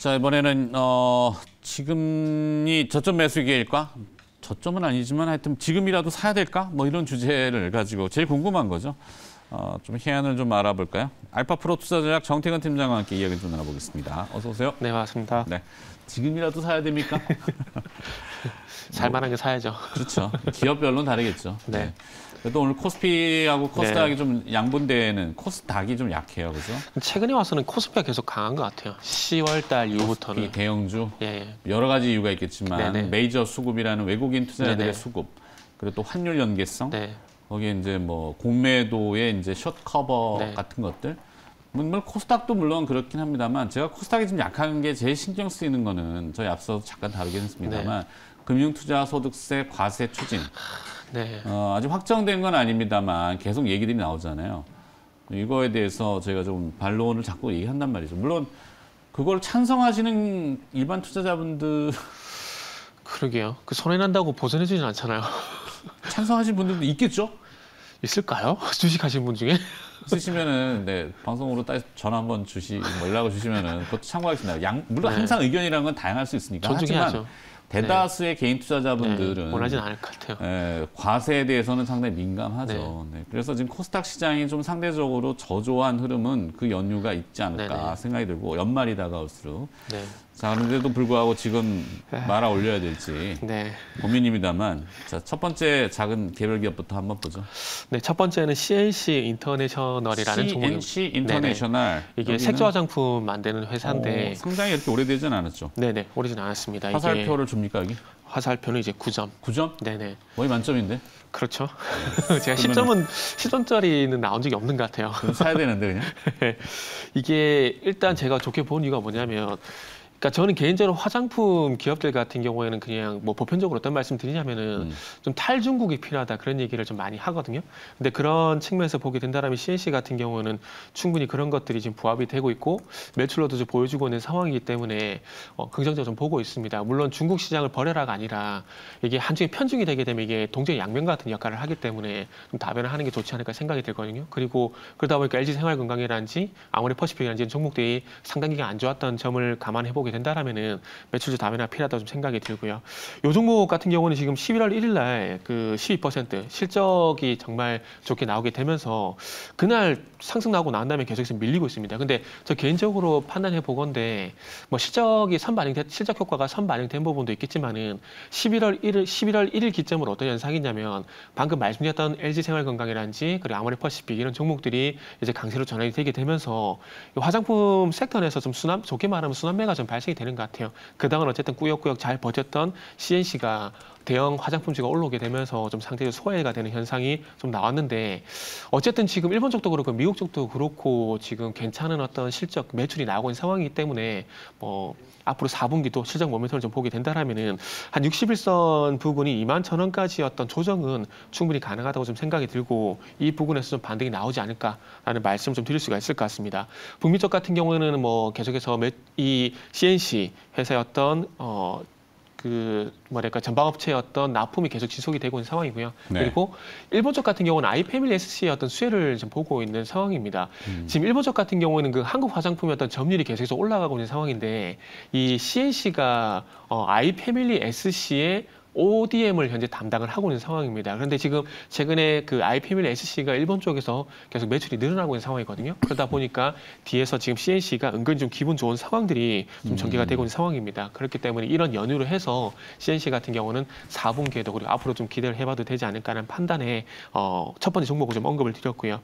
자, 이번에는 지금이 저점 매수 기회일까? 저점은 아니지만 하여튼 지금이라도 사야 될까? 뭐 이런 주제를 가지고 제일 궁금한 거죠. 좀 해안을 좀 알아볼까요? 알파프로 투자전략 정태근 팀장과 함께 이야기 좀 나눠보겠습니다. 어서 오세요. 네, 반갑습니다. 네, 지금이라도 사야 됩니까? 살만한 게 사야죠. 그렇죠. 기업별로는 다르겠죠. 네. 그래도 오늘 코스피하고 코스닥이 좀 양분되는 코스닥이 좀 약해요, 그죠? 최근에 와서는 코스피가 계속 강한 것 같아요. 10월 달 이후부터는. 이 대형주 예. 여러 가지 이유가 있겠지만 네네. 메이저 수급이라는 외국인 투자자들의 네네. 수급, 그리고 또 환율 연계성, 네. 거기에 이제 뭐 공매도의 이제 숏 커버 네. 같은 것들. 물론 코스닥도 물론 그렇긴 합니다만 제가 코스닥이 좀 약한 게 제일 신경 쓰이는 거는 저희 앞서 잠깐 다루긴 했습니다만 금융투자소득세 과세 추진. 네. 아직 확정된 건 아닙니다만 계속 얘기들이 나오잖아요. 이거에 대해서 저희가 좀 반론을 자꾸 얘기한단 말이죠. 물론 그걸 찬성하시는 일반 투자자분들 그러게요. 그 손해난다고 보전해주진 않잖아요. 찬성하시는 분들도 있겠죠? 있을까요? 주식하신 분 중에? 쓰시면은 네, 방송으로 전화 한번 뭐 연락을 주시면은 그것도 참고하겠습니다. 물론 네. 항상 의견이라는 건 다양할 수 있으니까. 존중해야죠. 하지만 대다수의 개인 투자자분들은 네, 원하진 않을 것 같아요. 과세에 대해서는 상당히 민감하죠. 네, 그래서 지금 코스닥 시장이 좀 상대적으로 저조한 흐름은 그 연유가 있지 않을까 네네. 생각이 들고 연말이 다가올수록. 네. 자, 그런데도 불구하고 지금 말아 올려야 될지 네. 고민입니다만 자, 첫 번째 작은 개별 기업부터 한번 보죠. 네, 첫 번째는 CNC 인터내셔널이라는 종목입니다. CNC 인터내셔널. 이게 색조 화장품 만드는 회사인데 상장이 이렇게 오래되진 않았죠? 네네, 오래진 않았습니다. 화살표를 줍니까 여기? 화살표는 이제 9점. 9점? 네네. 거의 만점인데? 그렇죠. 제가 10점짜리는 나온 적이 없는 것 같아요. 그럼 사야 되는데 그냥? 이게 일단 제가 좋게 본 이유가 뭐냐면 그러니까 저는 개인적으로 화장품 기업들 같은 경우에는 그냥 뭐 보편적으로 어떤 말씀 드리냐면은 좀 탈중국이 필요하다 그런 얘기를 좀 많이 하거든요. 근데 그런 측면에서 보게 된다면 CNC 같은 경우는 충분히 그런 것들이 지금 부합이 되고 있고 매출로도 좀 보여주고 있는 상황이기 때문에 긍정적으로 좀 보고 있습니다. 물론 중국 시장을 버려라가 아니라 이게 한쪽에 편중이 되게 되면 이게 동전 양면 같은 역할을 하기 때문에 좀 다변을 하는 게 좋지 않을까 생각이 들거든요. 그리고 그러다 보니까 LG생활건강이라든지 아모레퍼시픽이라든지 종목들이 상당 기간 안 좋았던 점을 감안해 보게 된다라면은 매출주 다변화 필요하다고 좀 생각이 들고요. 요 종목 같은 경우는 지금 11월 1일 날 그 12% 실적이 정말 좋게 나오게 되면서 그날 상승 나오고 난 다음에 계속해서 밀리고 있습니다. 근데 저 개인적으로 판단해 보건데 뭐 실적 효과가 선반영된 부분도 있겠지만은 11월 1일 기점으로 어떤 현상이냐면 방금 말씀드렸던 LG생활건강이라든지 그리고 아모레퍼시픽 이런 종목들이 이제 강세로 전환이 되게 되면서 화장품 섹터 내에서 좀 좋게 말하면 순환매가 좀 발생이 되는 것 같아요. 그동안 어쨌든 꾸역꾸역 잘 버텼던 CNC가 대형 화장품주가 올라오게 되면서 좀 상대적으로 소외가 되는 현상이 좀 나왔는데 어쨌든 지금 일본 쪽도 그렇고 미국 쪽도 그렇고 지금 괜찮은 어떤 실적 매출이 나오고 있는 상황이기 때문에 뭐 앞으로 4분기도 실적 모멘텀을 좀 보게 된다라면은 한 61선 부근이 21,000원까지였던 조정은 충분히 가능하다고 좀 생각이 들고 이 부분에서 좀 반등이 나오지 않을까라는 말씀을 좀 드릴 수가 있을 것 같습니다. 북미 쪽 같은 경우에는 뭐 계속해서 이 CNC 회사의 어떤 전방업체의 어떤 납품이 계속 지속이 되고 있는 상황이고요. 네. 그리고 일본 쪽 같은 경우는 아이패밀리 SC의 어떤 수혜를 좀 보고 있는 상황입니다. 지금 일본 쪽 같은 경우는 그 한국 화장품의 어떤 점유율이 계속해서 올라가고 있는 상황인데 이 CNC가 아이패밀리 SC의 ODM을 현재 담당을 하고 있는 상황입니다. 그런데 지금 최근에 그 아이패밀리 SC가 일본 쪽에서 계속 매출이 늘어나고 있는 상황이거든요. 그러다 보니까 뒤에서 지금 CNC가 은근히 좀 기분 좋은 상황들이 좀 전개가 되고 있는 상황입니다. 그렇기 때문에 이런 연유로 해서 CNC 같은 경우는 4분기에도 그리고 앞으로 좀 기대를 해봐도 되지 않을까라는 판단에 첫 번째 종목을 좀 언급을 드렸고요.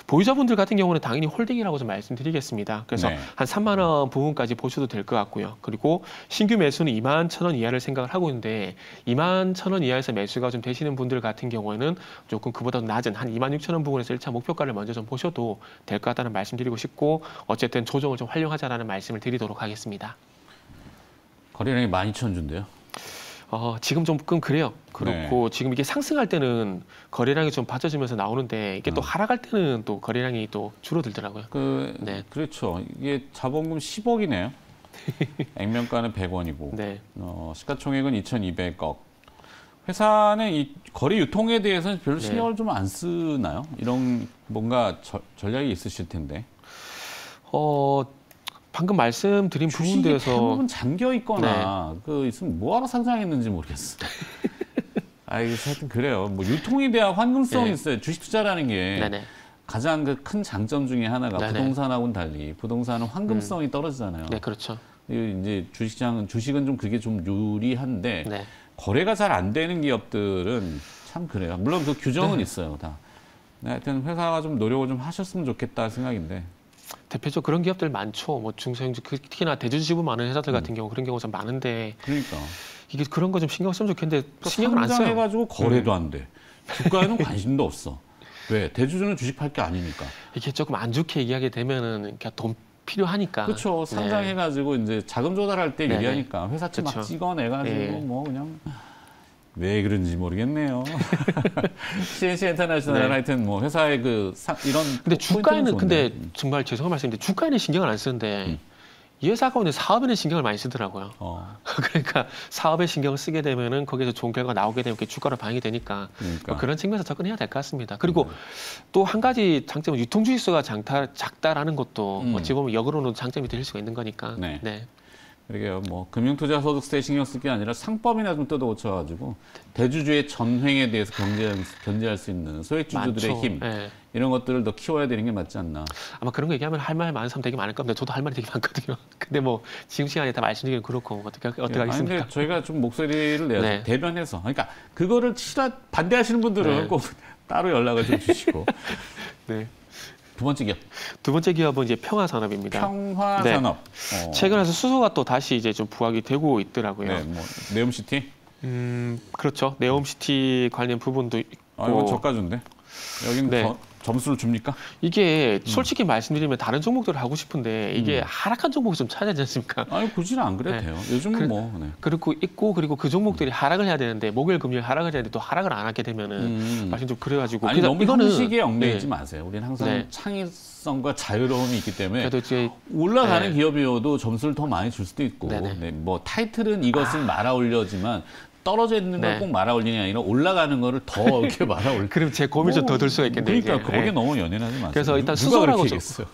보유자분들 같은 경우는 당연히 홀딩이라고 좀 말씀드리겠습니다. 그래서 네. 한 3만 원 부분까지 보셔도 될 것 같고요. 그리고 신규 매수는 21,000원 이하를 생각을 하고 있는데 21,000원 이하에서 매수가 좀 되시는 분들 같은 경우에는 조금 그보다 낮은 한 26,000원 부분에서 1차 목표가를 먼저 좀 보셔도 될 것 같다는 말씀 드리고 싶고 어쨌든 조정을 좀 활용하자라는 말씀을 드리도록 하겠습니다. 거래량이 12,000 주인데요. 지금 조금 그래요. 그렇고 지금 이게 상승할 때는 거래량이 좀 받쳐지면서 나오는데 이게 또 하락할 때는 또 거래량이 또 줄어들더라고요. 네. 그렇죠. 이게 자본금 10억이네요. 액면가는 100원이고 네. 시가총액은 2,200억. 회사는 이 거래 유통에 대해서는 별로 신경을 좀 안 쓰나요? 이런 뭔가 전략이 있으실 텐데. 방금 말씀드린 주식이 부분들에서 대부분 잠겨 있거나 그 있으면 뭐하러 상장했는지 모르겠어. 이게 하여튼 그래요. 뭐 유통에 대한 환금성이 있어요. 주식 투자라는 게 네네. 가장 그 큰 장점 중에 하나가 네네. 부동산하고는 달리 부동산은 환금성이 떨어지잖아요. 네, 그렇죠. 이제 주식은 좀 그게 좀 유리한데 네. 거래가 잘 안 되는 기업들은 참 그래요. 물론 그 규정은 있어요, 다. 네, 하여튼 회사가 좀 노력을 좀 하셨으면 좋겠다 생각인데. 대표적으로 그런 기업들 많죠. 뭐 중소형주 특히나 대주주지분 많은 회사들 같은 경우 그런 경우가 좀 많은데 그러니까 이게 그런 거 좀 신경 쓰면 좋겠는데 신경을 안 써요. 상장해가지고 거래도 안 돼. 주가에는 관심도 없어. 왜? 대주주는 주식 팔 게 아니니까. 이게 조금 안 좋게 얘기하게 되면은 그냥 돈 필요하니까. 그렇죠. 상장해가지고 이제 자금 조달할 때 네네. 유리하니까 회사채 막 그쵸. 찍어내가지고 네. 뭐 그냥 왜 그런지 모르겠네요. CNC 인터내셔널 네. 하여튼 뭐 회사의 이런 근데 주가에는 포인트는 근데 좋은데. 정말 죄송한 말씀인데 주가에는 신경을 안 쓰는데 이 회사가 오늘 사업에는 신경을 많이 쓰더라고요. 그러니까 사업에 신경을 쓰게 되면은 거기서 좋은 결과가 나오게 되면 그게 주가로 반영이 되니까 그러니까. 뭐 그런 측면에서 접근해야 될 것 같습니다. 그리고 또 한 가지 장점은 유통주식수가 작다라는 것도 어찌 보면 역으로는 장점이 될 수가 있는 거니까. 네. 네. 그러게요. 뭐 금융투자소득세 신경 쓸 게 아니라 상법이나 좀 뜯어 고쳐가지고 대주주의 전횡에 대해서 견제할 수 있는 소액주주들의 많죠. 힘 네. 이런 것들을 더 키워야 되는 게 맞지 않나. 아마 그런 거 얘기하면 할 말 많은 사람 되게 많을 겁니다. 저도 할 말이 되게 많거든요. 근데 뭐 지금 시간에 다 말씀드리긴 그렇고 어떻게 아니, 하겠습니까? 근데 저희가 좀 목소리를 내서 네. 대변해서 그러니까 그거를 반대하시는 분들은 네. 꼭 따로 연락을 좀 주시고. 네. 두 번째 기업 두 번째 기업은 이제 평화산업입니다. 평화산업. 최근 와서 수소가 또 다시 이제 좀 부각이 되고 있더라고요. 네, 뭐 네옴시티. 그렇죠. 네옴시티 관련 부분도 있고. 이건 저가준데. 여기는 네. 점수를 줍니까? 이게 솔직히 말씀드리면 다른 종목들을 하고 싶은데 이게 하락한 종목이 좀 찾아야 되지 않습니까? 아니 굳이는 안 그래도 네. 돼요. 요즘은 뭐. 네. 그리고 그 종목들이 하락을 해야 되는데 목요일 금요일 하락을 해야 되는데 또 하락을 안 하게 되면은 말씀 좀 그래가지고 아니 너무 이거는 형식에 얽매이지 마세요. 우리는 항상 네. 창의성과 자유로움이 있기 때문에 그래도 이제 올라가는 네. 기업이어도 점수를 더 많이 줄 수도 있고 네네. 네, 뭐 타이틀은 이것을 말아 올려지만 떨어져 있는 걸 네. 꼭 말아 올리는 게 아니라 올라가는 거를 더 이렇게 말아 올려. 그럼 제 고민 좀 더 들 수가 있겠네요. 그러니까 이제. 거기에 네. 너무 연연하지 마세요. 그래서 일단 누가 수소라고 그렇게 좀 얘기했어요?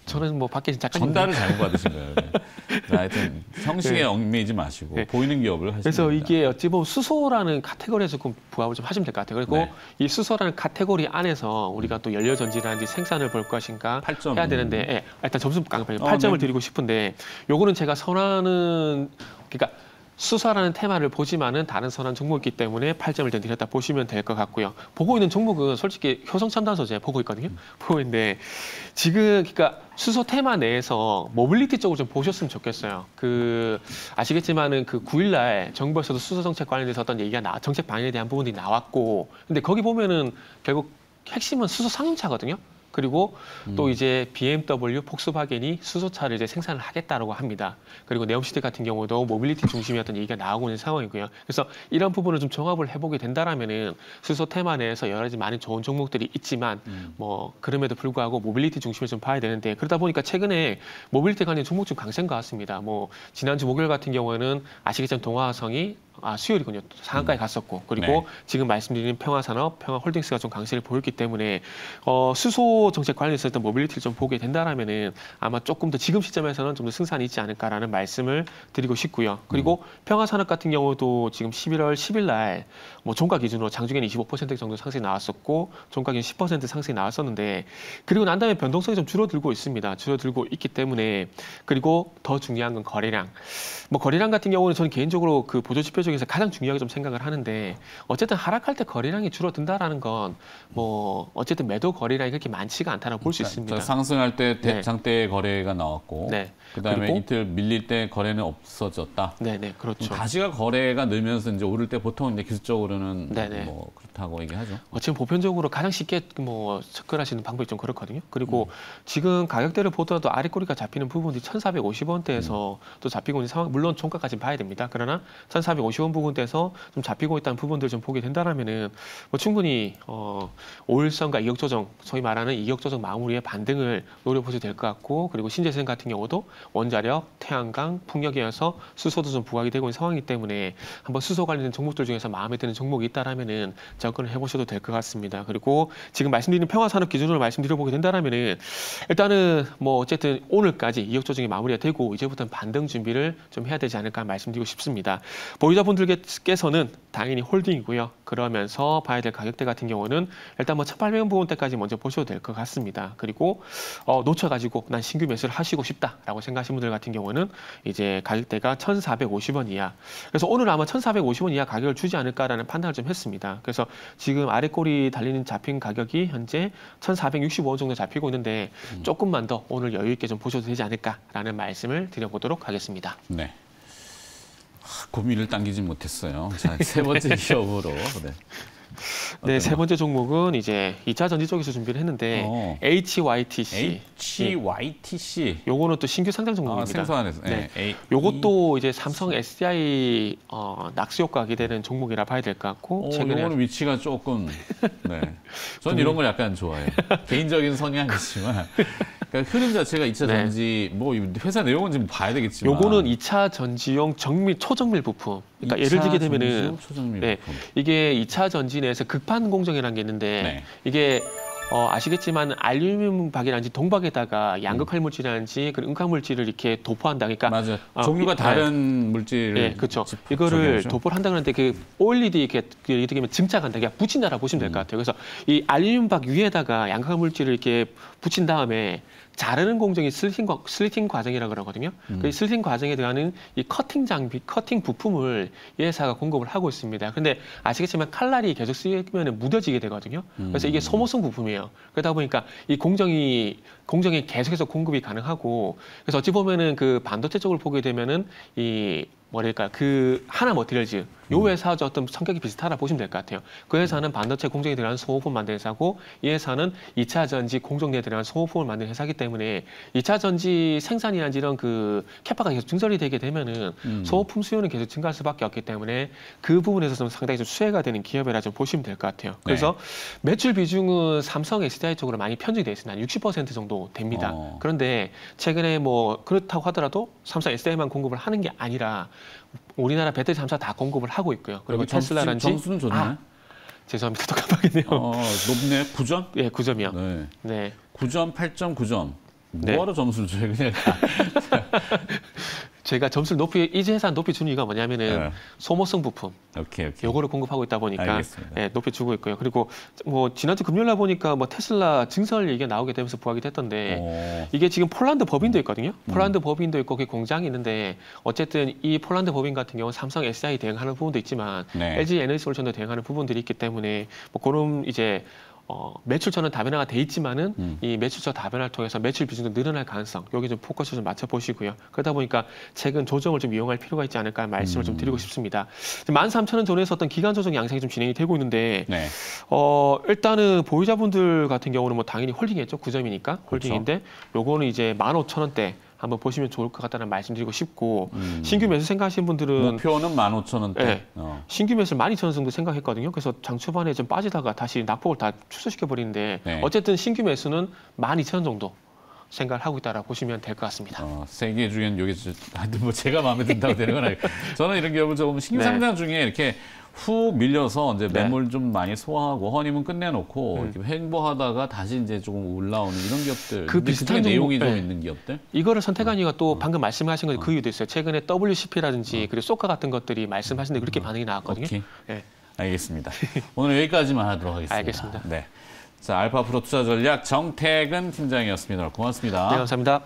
저는 뭐 밖에 작가님 전달을 잘못 받으신 거예요. 네. 자, 하여튼 형식에 네. 얽매이지 마시고 네. 보이는 기업을 하시면 그래서 됩니다. 이게 어찌 보면 수소라는 카테고리에 조금 부합을 좀 하시면 될 것 같아요. 그리고 네. 이 수소라는 카테고리 안에서 우리가 또 연료전지라든지 생산을 볼 것인가 8점. 해야 되는데 예, 일단 점수 깡패 8점을 네. 드리고 싶은데 요거는 제가 선호하는 그러니까 수소라는 테마를 보지만은 다른 선한 종목이기 때문에 8점을 드렸다 보시면 될 것 같고요. 보고 있는 종목은 솔직히 효성첨단소재 보고 있거든요. 보고 있는데 지금 그러니까 수소 테마 내에서 모빌리티 쪽을 좀 보셨으면 좋겠어요. 아시겠지만은 그 9일날 정부에서도 수소 정책 관련해서 어떤 얘기가 정책 방향에 대한 부분이 나왔고, 근데 거기 보면은 결국 핵심은 수소 상용차거든요. 그리고 또 이제 BMW, 폭스바겐이 수소차를 이제 생산을 하겠다라고 합니다. 그리고 네옴시티 같은 경우도 모빌리티 중심이었던 얘기가 나오고 있는 상황이고요. 그래서 이런 부분을 좀 종합을 해보게 된다라면은 수소 테마 내에서 여러 가지 많은 좋은 종목들이 있지만 뭐 그럼에도 불구하고 모빌리티 중심을 좀 봐야 되는데 그러다 보니까 최근에 모빌리티 관련 종목 좀 강세인 것 같습니다. 뭐 지난주 목요일 같은 경우에는 아시겠지만 동아화성이 수요일이군요. 상한가에 갔었고 그리고 네. 지금 말씀드린 평화산업, 평화홀딩스가 좀 강세를 보였기 때문에 수소 정책 관련해서 일단 모빌리티를 좀 보게 된다라면은 아마 조금 더 지금 시점에서는 좀 더 승산이 있지 않을까라는 말씀을 드리고 싶고요. 그리고 평화산업 같은 경우도 지금 11월 10일 날 뭐 종가 기준으로 장중에는 25% 정도 상승이 나왔었고 종가는 10% 상승이 나왔었는데 그리고 난 다음에 변동성이 좀 줄어들고 있습니다. 줄어들고 있기 때문에 그리고 더 중요한 건 거래량. 뭐 거래량 같은 경우는 저는 개인적으로 그 보조 지표 중에서 가장 중요하게 좀 생각을 하는데 어쨌든 하락할 때 거래량이 줄어든다라는 건 뭐 어쨌든 매도 거래량이 그렇게 많지가 않다라고 볼 수 있습니다. 상승할 때 네. 대창 때 거래가 나왔고 네. 그다음에 그리고 이틀 밀릴 때 거래는 없어졌다. 네네 그렇죠. 다시가 거래가 늘면서 이제 오를 때 보통 이제 기술적으로는 네네. 뭐 그렇다고 얘기하죠. 지금 보편적으로 가장 쉽게 뭐 접근하시는 방법이 좀 그렇거든요. 그리고 지금 가격대를 보더라도 아래 꼬리가 잡히는 부분이 1,450원대에서 또 잡히고 있는 상황, 물론 종가까지 봐야 됩니다. 그러나 1,450원 아쉬운 부분에서 좀 잡히고 있다는 부분들 좀 보게 된다라면은 뭐 충분히 5일선과 이격 조정, 소위 말하는 이격 조정 마무리의 반등을 노려보셔도 될 것 같고, 그리고 신재생 같은 경우도 원자력, 태양광, 풍력에 이어서 수소도 좀 부각이 되고 있는 상황이기 때문에 한번 수소 관련된 종목들 중에서 마음에 드는 종목이 있다라면은 접근을 해보셔도 될 것 같습니다. 그리고 지금 말씀드린 평화산업 기준으로 말씀드려보게 된다라면은 일단은 뭐 어쨌든 오늘까지 이격 조정이 마무리가 되고 이제부터는 반등 준비를 좀 해야 되지 않을까 말씀드리고 싶습니다. 보유자분들께서는 당연히 홀딩이고요. 그러면서 봐야 될 가격대 같은 경우는 일단 뭐 1,800원 부분대까지 먼저 보셔도 될 것 같습니다. 그리고 놓쳐가지고 난 신규 매수를 하시고 싶다라고 생각하시는 분들 같은 경우는 이제 가격대가 1,450원 이하. 그래서 오늘 아마 1,450원 이하 가격을 주지 않을까라는 판단을 좀 했습니다. 그래서 지금 아래 꼬리 달리는 잡힌 가격이 현재 1,465원 정도 잡히고 있는데 조금만 더 오늘 여유 있게 좀 보셔도 되지 않을까라는 말씀을 드려보도록 하겠습니다. 네. 고민을 당기지 못했어요. 자, 세 번째 기업으로. 네. 네, 세 번째 종목은 이제 2차 전지 쪽에서 준비를 했는데 HYTC. HYTC. 요거는 또 신규 상장 종목입니다. 생소하네요. 네. 요것도 이제 삼성 SDI 낙수 효과가 기대되는 종목이라 봐야 될 것 같고, 최근에 요거는 위치가 조금 네. 전 이런 걸 약간 좋아해요. 개인적인 성향이지만 그러니까 흐름 자체가 2차 전지 뭐 회사 내용은 좀 봐야 되겠지만 요거는 2차 전지용 초정밀 부품. 그러니까 예를 들게 되면은 초정밀 부품. 이게 2차 전지 내에서 극판 공정이라는 게 있는데 이게 아시겠지만 알루미늄 박이라든지 동박에다가 양극할 물질이라든지 그 음각 물질을 이렇게 도포한다. 그러니까 맞아요. 종류가 다른 물질을 그렇죠. 이거를 도포를 한다 그러는데 그 OLED 이렇게 예를 들면 증착한다. 그냥 붙인다라 보시면 될 것 같아요. 그래서 이 알루미늄 박 위에다가 양극할 물질을 이렇게 붙인 다음에 자르는 공정이 슬리팅 과정이라고 그러거든요. 그 슬리팅 과정에 들어가는 이 커팅 장비, 커팅 부품을 이 회사가 공급을 하고 있습니다. 근데 아시겠지만 칼날이 계속 쓰이면 무뎌지게 되거든요. 그래서 이게 소모성 부품이에요. 그러다 보니까 이 공정이 계속해서 공급이 가능하고, 그래서 어찌 보면은 그 반도체 쪽을 보게 되면은 이 뭐랄까 그 하나 머티리얼즈 요 회사와 어떤 성격이 비슷하다 보시면 될 것 같아요. 그 회사는 반도체 공정에 들어가는 소모품 만드는 회사고, 이 회사는 2차 전지 공정에 들어가는 소모품을 만드는 회사이기 때문에 2차 전지 생산이나 이런 그 캐파가 계속 증설이 되게 되면은 소모품 수요는 계속 증가할 수밖에 없기 때문에 그 부분에서 좀 상당히 좀 수혜가 되는 기업이라 좀 보시면 될 것 같아요. 그래서 매출 비중은 삼성 SDI 쪽으로 많이 편중이 되어 있습니다. 60% 정도 됩니다. 그런데 최근에 뭐 그렇다고 하더라도 삼성 SDI만 공급을 하는 게 아니라 우리나라 배터리 3사 다 공급을 하고 있고요. 그리고 테슬라라든지 점수는 좋나요? 죄송합니다. 또 깜빡했네요. 높네. 9점? 네, 9점이요. 네. 9점, 8점, 9점. 네. 뭐하러 점수를 줘요? 그냥 제가 점수를 이 회사 높이 주는 이유가 뭐냐면은 소모성 부품. 오케이. 요거를 공급하고 있다 보니까 높이 주고 있고요. 그리고 뭐 지난주 금요일날 보니까 뭐 테슬라 증설 얘기가 나오게 되면서 부각이 됐던데 이게 지금 폴란드 법인도 있거든요. 폴란드 법인도 있고 그 공장이 있는데 어쨌든 이 폴란드 법인 같은 경우는 삼성 SDI 대응하는 부분도 있지만 LG 에너지솔루션도 대응하는 부분들이 있기 때문에 뭐 그런 이제 매출처는 다변화가 돼 있지만은 이 매출처 다변화를 통해서 매출 비중도 늘어날 가능성, 여기 좀 포커스 좀 맞춰 보시고요. 그러다 보니까 최근 조정을 좀 이용할 필요가 있지 않을까 말씀을 좀 드리고 싶습니다. 13,000원 전에서 어떤 기간 조정 양상이 좀 진행이 되고 있는데 일단은 보유자분들 같은 경우는 뭐 당연히 홀딩했죠. 9점이니까 홀딩인데 요거는 이제 15,000원대 한번 보시면 좋을 것 같다는 말씀드리고 싶고, 신규 매수 생각하시는 분들은 목표는 15,000원대. 신규 매수를 12,000원 정도 생각했거든요. 그래서 장 초반에 좀 빠지다가 다시 낙폭을 다 축소시켜 버리는데 어쨌든 신규 매수는 12,000원 정도 생각을 하고 있다라고 보시면 될 것 같습니다. 세 개 중엔 여기 뭐 제가 마음에 든다고 되는 건 아니고 저는 이런 기업을 조금 신규 상장 중에 이렇게 후 밀려서 이제 매물 좀 많이 소화하고 허니문 끝내놓고 이렇게 횡보하다가 다시 이제 조금 올라오는 이런 기업들. 그 비슷한 내용이 좀 있는 기업들. 이거를 선택한 이유가 또 방금 말씀하신 거 그 이유도 있어요. 최근에 WCP라든지 그리고 소카 같은 것들이 말씀하신데 그렇게 반응이 나왔거든요. 알겠습니다. 오늘 여기까지만 하도록 하겠습니다. 알겠습니다. 네. 자, 알파프로 투자전략 정태근 팀장이었습니다. 고맙습니다. 네, 감사합니다.